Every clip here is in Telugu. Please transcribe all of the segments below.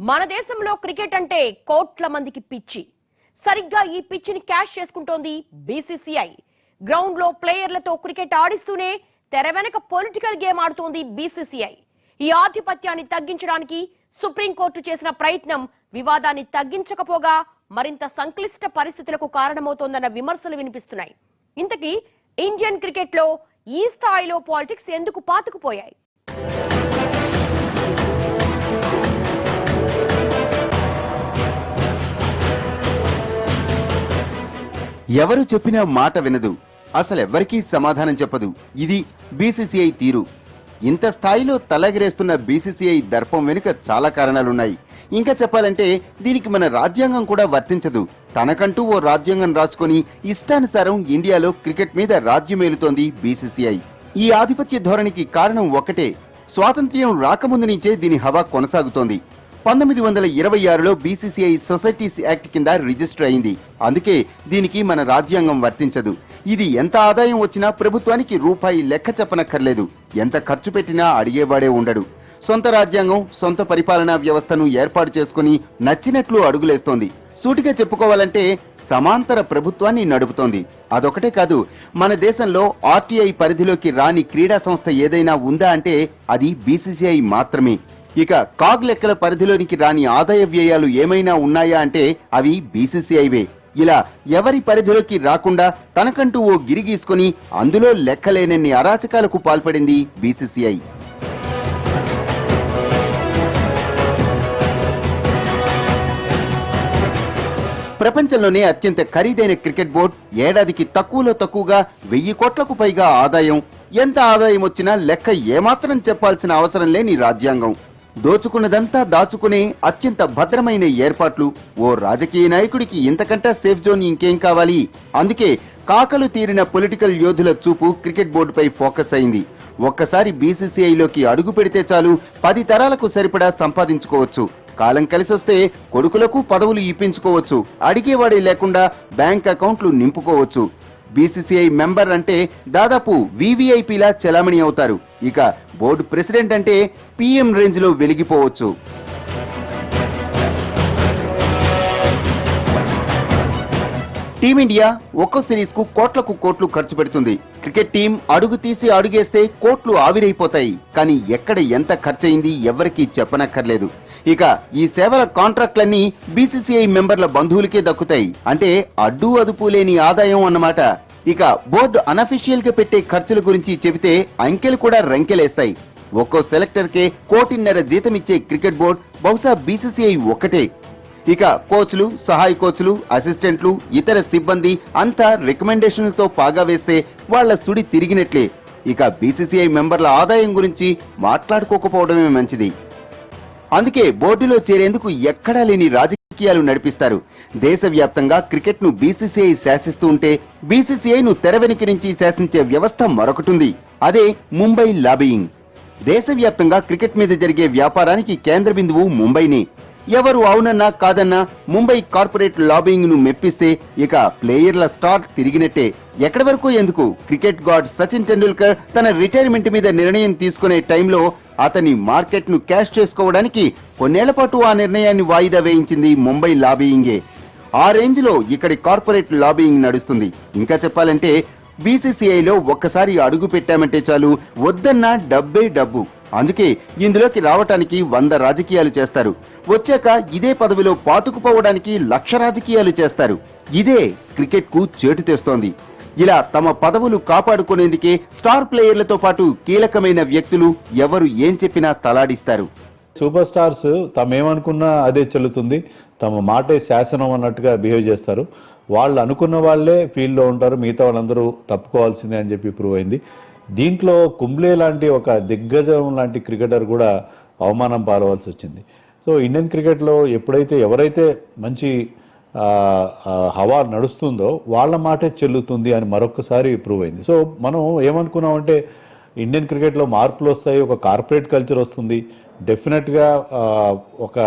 మన దేశంలో క్రికెట్ అంటే కోట్ల మందికి పిచ్చి. సరిగ్గా ఈ పిచ్చిని క్యాష్ చేసుకుంటోంది బీసీసీఐ. గ్రౌండ్ లో ప్లేయర్లతో క్రికెట్ ఆడిస్తూనే తెర వెనక పొలిటికల్ గేమ్ ఆడుతోంది బీసీసీఐ. ఈ ఆధిపత్యాన్ని తగ్గించడానికి సుప్రీంకోర్టు చేసిన ప్రయత్నం వివాదాన్ని తగ్గించకపోగా మరింత సంక్లిష్ట పరిస్థితులకు కారణమవుతోందన్న విమర్శలు వినిపిస్తున్నాయి. ఇంతకీ ఇండియన్ క్రికెట్ లో ఈ స్థాయిలో పాలిటిక్స్ ఎందుకు పాతుకుపోయాయి? ఎవరు చెప్పినా మాట వినదు, అసలెవ్వరికీ సమాధానం చెప్పదు. ఇది బీసీసీఐ తీరు. ఇంత స్థాయిలో తలెగరేస్తున్న బీసీసీఐ దర్పం వెనుక చాలా కారణాలున్నాయి. ఇంకా చెప్పాలంటే దీనికి మన రాజ్యాంగం కూడా వర్తించదు. తనకంటూ ఓ రాజ్యాంగం రాసుకొని ఇష్టానుసారం ఇండియాలో క్రికెట్ మీద రాజ్యమేలుతోంది బీసీసీఐ. ఈ ఆధిపత్య ధోరణికి కారణం ఒకటే, స్వాతంత్ర్యం రాకముందు నుంచే దీని హవా కొనసాగుతోంది. 1926లో బీసీసీఐ సొసైటీస్ యాక్ట్ కింద రిజిస్టర్ అయింది. అందుకే దీనికి మన రాజ్యాంగం వర్తించదు. ఇది ఎంత ఆదాయం వచ్చినా ప్రభుత్వానికి రూపాయి లెక్క చెప్పనక్కర్లేదు. ఎంత ఖర్చు పెట్టినా అడిగేవాడే ఉండడు. సొంత రాజ్యాంగం, సొంత పరిపాలనా వ్యవస్థను ఏర్పాటు చేసుకుని నచ్చినట్లు అడుగులేస్తోంది. సూటిగా చెప్పుకోవాలంటే సమాంతర ప్రభుత్వాన్ని నడుపుతోంది. అదొకటే కాదు, మన దేశంలో ఆర్టీఐ పరిధిలోకి రాని క్రీడా సంస్థ ఏదైనా ఉందా అంటే అది బీసీసీఐ మాత్రమే. ఇక కాగ్ లెక్కల పరిధిలోనికి రాని ఆదాయ వ్యయాలు ఏమైనా ఉన్నాయా అంటే అవి బీసీసీఐవే. ఇలా ఎవరి పరిధిలోకి రాకుండా తనకంటూ ఓ గిరి గీసుకుని అందులో లెక్కలేనన్ని అరాచకాలకు పాల్పడింది బీసీసీఐ. ప్రపంచంలోనే అత్యంత ఖరీదైన క్రికెట్ బోర్డు, ఏడాదికి తక్కువలో తక్కువగా 1000 కోట్లకు పైగా ఆదాయం. ఎంత ఆదాయం వచ్చినా లెక్క ఏమాత్రం చెప్పాల్సిన అవసరం లేని రాజ్యాంగం, దోచుకున్నదంతా దాచుకునే అత్యంత భద్రమైన ఏర్పాట్లు. ఓ రాజకీయ నాయకుడికి ఇంతకంటే సేఫ్ జోన్ ఇంకేం కావాలి? అందుకే కాకలు తీరిన పొలిటికల్ యోధుల చూపు క్రికెట్ బోర్డుపై ఫోకస్ అయింది. ఒక్కసారి బీసీసీఐలోకి అడుగు పెడితే చాలు 10 తరాలకు సరిపడా సంపాదించుకోవచ్చు. కాలం కలిసొస్తే కొడుకులకు పదవులు ఇప్పించుకోవచ్చు. అడిగేవాడే లేకుండా బ్యాంక్ అకౌంట్లు నింపుకోవచ్చు. బీసీసీఐ మెంబర్ అంటే దాదాపు వీవీఐపీలా చెలామణి అవుతారు. ఇక బోర్డు ప్రెసిడెంట్ అంటే పీఎం రేంజ్ లో వెలిగిపోవచ్చు. టీమిండియా ఒక్కో సిరీస్ కు కోట్లకు కోట్లు ఖర్చు పెడుతుంది. క్రికెట్ టీం అడుగు తీసి అడుగేస్తే కోట్లు ఆవిరైపోతాయి. కానీ ఎక్కడ ఎంత ఖర్చయింది ఎవరికీ చెప్పనక్కర్లేదు. ఇక ఈ సేవల కాంట్రాక్ట్లన్నీ బీసీసీఐ మెంబర్ల బంధువులకే దక్కుతాయి. అంటే అడ్డు అదుపు లేని ఆదాయం అన్నమాట. ఇక బోర్డు అనఫిషియల్ గా పెట్టే ఖర్చుల గురించి చెబితే అంకెలు కూడా రంకెలేస్తాయి. ఒక్కో సెలెక్టర్ కే 1.5 కోటి జీతం ఇచ్చే క్రికెట్ బోర్డు బహుశా బీసీసీఐ ఒక్కటే. ఇక కోచ్లు, సహాయ కోచ్లు, అసిస్టెంట్లు, ఇతర సిబ్బంది అంతా రికమెండేషన్లతో పాగా వేస్తే వాళ్ల సుడి తిరిగినట్లే. ఇక బీసీసీఐ మెంబర్ల ఆదాయం గురించి మాట్లాడుకోకపోవడమే మంచిది. అందుకే బోర్డులో చేరేందుకు ఎక్కడా లేని రాజకీయాలు నడిపిస్తారు. దేశవ్యాప్తంగా క్రికెట్ ను బీసీసీఐ శాసిస్తూ ఉంటే బీసీసీఐను తెర వెనుక నుంచి శాసించే వ్యవస్థ మరొకటుంది. అదే ముంబై లాబియింగ్. దేశవ్యాప్తంగా క్రికెట్ మీద జరిగే వ్యాపారానికి కేంద్ర బిందువు ముంబైనే. ఎవరు అవునన్నా కాదన్నా ముంబై కార్పొరేట్ లాబియింగ్ ను మెప్పిస్తే ఇక ప్లేయర్ల స్టార్ తిరిగినట్టే. ఎక్కడి వరకు ఎందుకు, క్రికెట్ గాడ్ సచిన్ టెండూల్కర్ తన రిటైర్మెంట్ మీద నిర్ణయం తీసుకునే టైంలో అతని మార్కెట్ ను క్యాష్ చేసుకోవడానికి కొన్నేళ్ల పాటు ఆ నిర్ణయాన్ని వాయిదా వేయించింది ముంబై లాబియింగే. ఆ రేంజ్ లో ఇక్కడి కార్పొరేట్ లాబియింగ్ నడుస్తుంది. ఇంకా చెప్పాలంటే బీసీసీఐలో ఒక్కసారి అడుగు పెట్టామంటే చాలు, వద్దన్నా డబ్బే డబ్బు. అందుకే ఇందులోకి రావటానికి 100 రాజకీయాలు చేస్తారు. వచ్చాక ఇదే పదవిలో పాతుకుపోవడానికి 1,00,000 రాజకీయాలు చేస్తారు. ఇదే క్రికెట్ కు చేటు తెస్తోంది. ఇలా తమ పదవులు కాపాడుకునేందుకే స్టార్ ప్లేయర్లతో పాటు కీలకమైన వ్యక్తులు ఎవరు ఏం చెప్పినా తలాడిస్తారు. సూపర్ స్టార్స్ తమేమనుకున్నా అదే చెల్లుతుంది, తమ మాటే శాసనం అన్నట్టుగా బిహేవ్ చేస్తారు. వాళ్ళు అనుకున్న వాళ్లే ఫీల్డ్లో ఉంటారు, మిగతా వాళ్ళందరూ తప్పుకోవాల్సిందే అని చెప్పి ప్రూవ్ అయింది. దీంట్లో కుంబ్లే లాంటి ఒక దిగ్గజం లాంటి క్రికెటర్ కూడా అవమానం పాలవలసి వచ్చింది. సో ఇండియన్ క్రికెట్లో ఎప్పుడైతే ఎవరైతే మంచి హవా నడుస్తుందో వాళ్ళ మాటే చెల్లుతుంది అని మరొకసారి ప్రూవ్ అయింది. సో మనం ఏమనుకున్నామంటే ఇండియన్ క్రికెట్లో మార్పులు వస్తాయి, ఒక కార్పొరేట్ కల్చర్ వస్తుంది, డెఫినెట్గా ఒక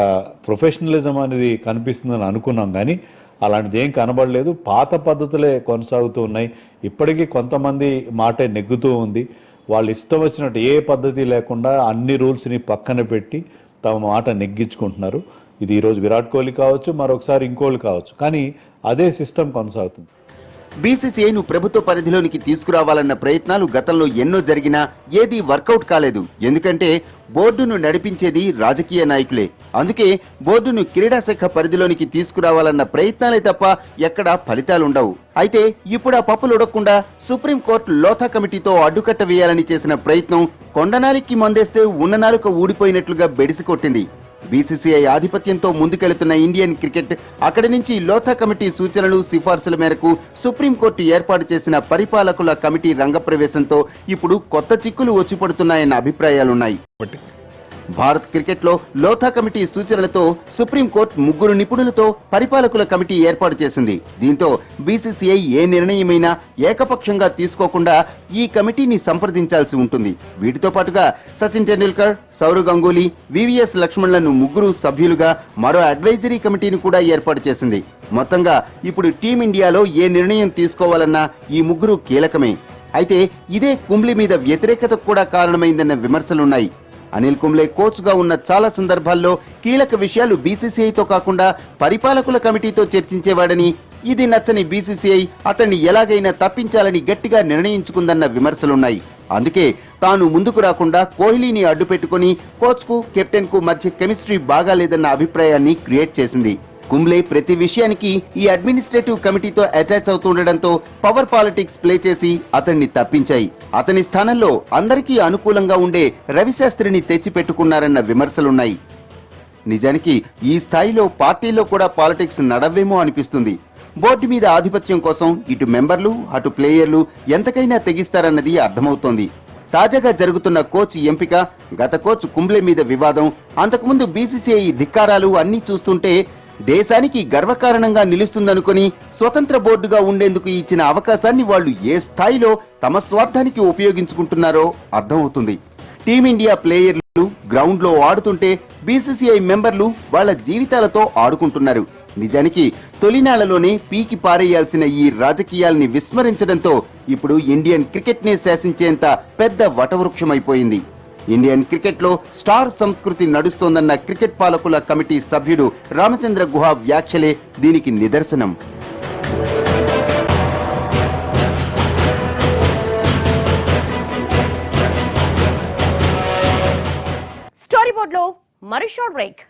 ప్రొఫెషనలిజం అనేది కనిపిస్తుందని అనుకున్నాం. కానీ అలాంటిది ఏం కనబడలేదు. పాత పద్ధతులే కొనసాగుతూ ఉన్నాయి. ఇప్పటికీ కొంతమంది మాటే నెగ్గుతూ ఉంది. వాళ్ళు ఇష్టం వచ్చినట్టు ఏ పద్ధతి లేకుండా అన్ని రూల్స్ని పక్కన పెట్టి తమ మాట నెగ్గించుకుంటున్నారు. ఇది ఈరోజు విరాట్ కోహ్లీ కావచ్చు, మరొకసారి ఇంకోళ్ళు కావచ్చు, కానీ అదే సిస్టమ్ కొనసాగుతుంది. బీసీసీఐను ప్రభుత్వ పరిధిలోనికి తీసుకురావాలన్న ప్రయత్నాలు గతంలో ఎన్నో జరిగినా ఏదీ వర్కౌట్ కాలేదు. ఎందుకంటే బోర్డును నడిపించేది రాజకీయ నాయకులే. అందుకే బోర్డును క్రీడా శాఖ పరిధిలోనికి తీసుకురావాలన్న ప్రయత్నాలే తప్ప ఎక్కడా ఫలితాలుండవు. అయితే ఇప్పుడు ఆ పప్పులు ఉడకకుండా సుప్రీంకోర్టు లోథా కమిటీతో అడ్డుకట్ట వేయాలని చేసిన ప్రయత్నం కొండనాలికి మందేస్తే ఉన్న నాలుక ఊడిపోయినట్లుగా బెడిసి కొట్టింది. బీసీసీఐ ఆధిపత్యంతో ముందుకెళ్తున్న ఇండియన్ క్రికెట్ అక్కడి నుంచి లోథా కమిటీ సూచనలు సిఫార్సుల మేరకు సుప్రీంకోర్టు ఏర్పాటు చేసిన పరిపాలకుల కమిటీ రంగప్రవేశంతో ఇప్పుడు కొత్త చిక్కులు వచ్చి పడుతున్నాయన్న అభిప్రాయాలున్నాయి. భారత్ క్రికెట్లో లోథా కమిటీ సూచనలతో సుప్రీంకోర్టు 3 నిపుణులతో పరిపాలకుల కమిటీ ఏర్పాటు చేసింది. దీంతో బీసీసీఐ ఏ నిర్ణయమైనా ఏకపక్షంగా తీసుకోకుండా ఈ కమిటీని సంప్రదించాల్సి ఉంటుంది. వీటితో పాటుగా సచిన్ టెండూల్కర్, సౌరవ్ గంగూలీ, వివిఎస్ లక్ష్మణ్లను 3 సభ్యులుగా మరో అడ్వైజరీ కమిటీని కూడా ఏర్పాటు చేసింది. మొత్తంగా ఇప్పుడు టీమిండియాలో ఏ నిర్ణయం తీసుకోవాలన్నా ఈ 3 కీలకమే. అయితే ఇదే కుంబ్లీ మీద వ్యతిరేకతకు కూడా కారణమైందన్న విమర్శలున్నాయి. అనిల్ కుంబ్లే కోచ్ గా ఉన్న చాలా సందర్భాల్లో కీలక విషయాలు బీసీసీఐతో కాకుండా పరిపాలకుల కమిటీతో చర్చించేవాడని, ఇది నచ్చని బీసీసీఐ అతన్ని ఎలాగైనా తప్పించాలని గట్టిగా నిర్ణయించుకుందన్న విమర్శలున్నాయి. అందుకే తాను ముందుకు రాకుండా కోహ్లీని అడ్డుపెట్టుకుని కోచ్ కు కెప్టెన్ కు మధ్య కెమిస్ట్రీ బాగాలేదన్న అభిప్రాయాన్ని క్రియేట్ చేసింది. కుంబ్లే ప్రతి విషయానికి ఈ అడ్మినిస్ట్రేటివ్ కమిటీతో అటాచ్ అవుతుండటంతో పవర్ పాలిటిక్స్ ప్లే చేసి అతన్ని తప్పించాయి. అతని స్థానంలో అందరికీ అనుకూలంగా ఉండే రవిశాస్త్రిని తెచ్చిపెట్టుకున్నారన్న విమర్శలున్నాయి. నిజానికి ఈ స్థాయిలో పార్టీలో కూడా పాలిటిక్స్ నడవేమో అనిపిస్తుంది. బోర్డు మీద ఆధిపత్యం కోసం ఇటు మెంబర్లు అటు ప్లేయర్లు ఎంతకైనా తెగిస్తారన్నది అర్థమవుతోంది. తాజాగా జరుగుతున్న కోచ్ ఎంపిక, గత కోచ్ కుంబ్లే మీద వివాదం, అంతకుముందు బీసీసీఐ ధిక్కారాలు అన్నీ చూస్తుంటే దేశానికి గర్వకారణంగా నిలుస్తుందనుకుని స్వతంత్ర బోర్డుగా ఉండేందుకు ఇచ్చిన అవకాశాన్ని వాళ్ళు ఏ స్థాయిలో తమ స్వార్థానికి ఉపయోగించుకుంటున్నారో అర్థమవుతుంది. టీమిండియా ప్లేయర్లు గ్రౌండ్ లో ఆడుతుంటే బీసీసీఐ మెంబర్లు వాళ్ళ జీవితాలతో ఆడుకుంటున్నారు. నిజానికి తొలినాళ్లలోనే పీకి పారేయాల్సిన ఈ రాజకీయాల్ని విస్మరించడంతో ఇప్పుడు ఇండియన్ క్రికెట్ నే శాసించేంత పెద్ద వటవృక్షమైపోయింది. ఇండియన్ క్రికెట్ లో స్టార్ సంస్కృతి నడుస్తోందన్న క్రికెట్ పాలకుల కమిటీ సభ్యుడు రామచంద్ర గుహ వ్యాఖ్యలే దీనికి నిదర్శనం. స్టోరీ బోర్డ్ లో మరో షార్ట్ బ్రేక్.